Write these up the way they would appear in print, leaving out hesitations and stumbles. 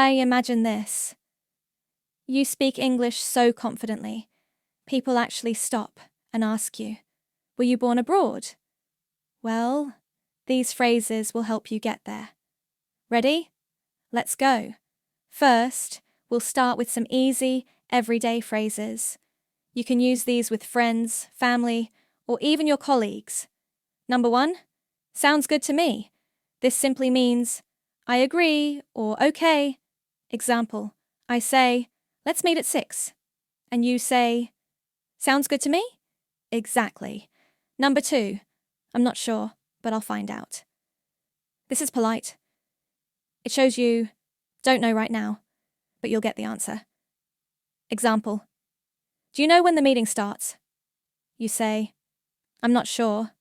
Alright, imagine this. You speak English so confidently, people actually stop and ask you, were you born abroad? Well, these phrases will help you get there. Ready? Let's go. First, we'll start with some easy, everyday phrases. You can use these with friends, family, or even your colleagues. Number 1, sounds good to me. This simply means, I agree or okay. Example, I say, let's meet at 6. And you say, sounds good to me? Exactly. Number 2, I'm not sure, but I'll find out. This is polite. It shows you don't know right now, but you'll get the answer. Example, do you know when the meeting starts? You say, I'm not sure,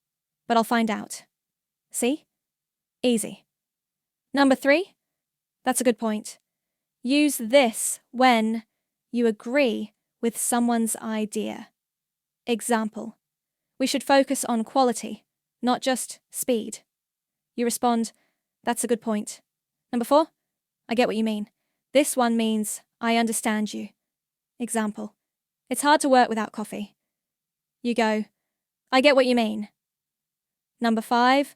but I'll find out. See? Easy. Number 3, that's a good point. Use this when you agree with someone's idea. Example, we should focus on quality, not just speed. You respond, that's a good point. Number 4, I get what you mean. This one means, I understand you. Example, it's hard to work without coffee. You go, I get what you mean. Number 5,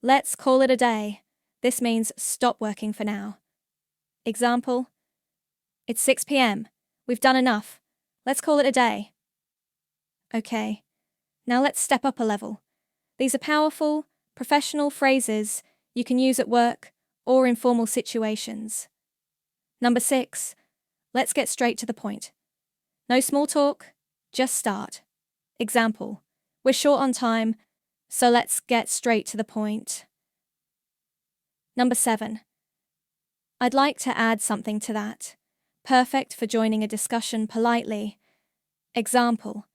let's call it a day. This means stop working for now. Example, it's 6 p.m. We've done enough. Let's call it a day. Okay, now let's step up a level. These are powerful, professional phrases you can use at work or informal situations. Number 6, let's get straight to the point. No small talk, just start. Example, we're short on time, so let's get straight to the point. Number 7, I'd like to add something to that. Perfect for joining a discussion politely. Example,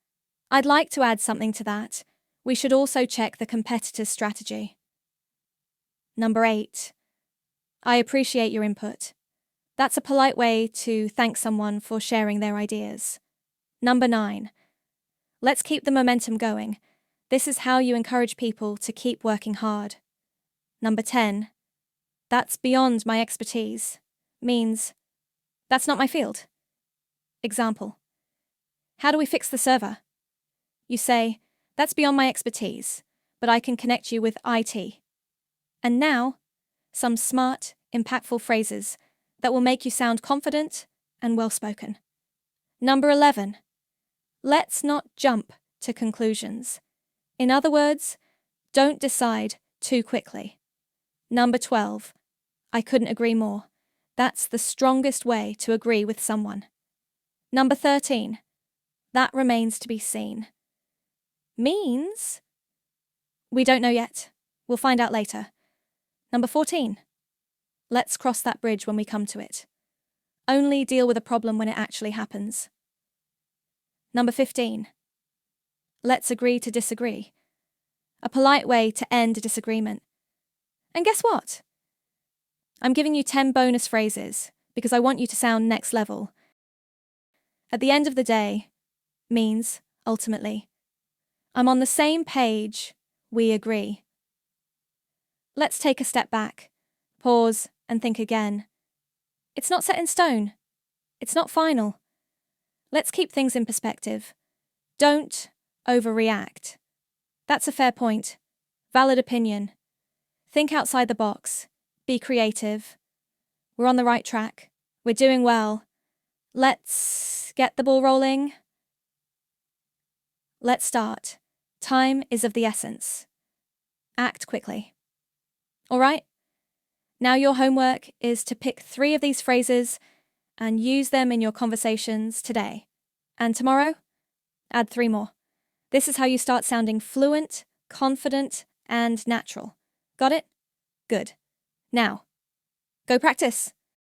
I'd like to add something to that. We should also check the competitor's strategy. Number 8, I appreciate your input. That's a polite way to thank someone for sharing their ideas. Number 9, let's keep the momentum going. This is how you encourage people to keep working hard. Number 10, that's beyond my expertise. Means, that's not my field. Example, how do we fix the server? You say, that's beyond my expertise, but I can connect you with IT. And now, some smart, impactful phrases that will make you sound confident and well-spoken. Number 11, let's not jump to conclusions. In other words, don't decide too quickly. Number 12, I couldn't agree more. That's the strongest way to agree with someone. Number 13, that remains to be seen. Means, we don't know yet. We'll find out later. Number 14, let's cross that bridge when we come to it. Only deal with a problem when it actually happens. Number 15, let's agree to disagree. A polite way to end a disagreement. And guess what? I'm giving you 10 bonus phrases because I want you to sound next level. At the end of the day, means, ultimately, I'm on the same page, we agree. Let's take a step back, pause, and think again. It's not set in stone. It's not final. Let's keep things in perspective. Don't overreact. That's a fair point. Valid opinion. Think outside the box. Be creative. We're on the right track. We're doing well. Let's get the ball rolling. Let's start. Time is of the essence. Act quickly. All right? Now your homework is to pick 3 of these phrases and use them in your conversations today. And tomorrow, add 3 more. This is how you start sounding fluent, confident, and natural. Got it? Good. Now, go practice.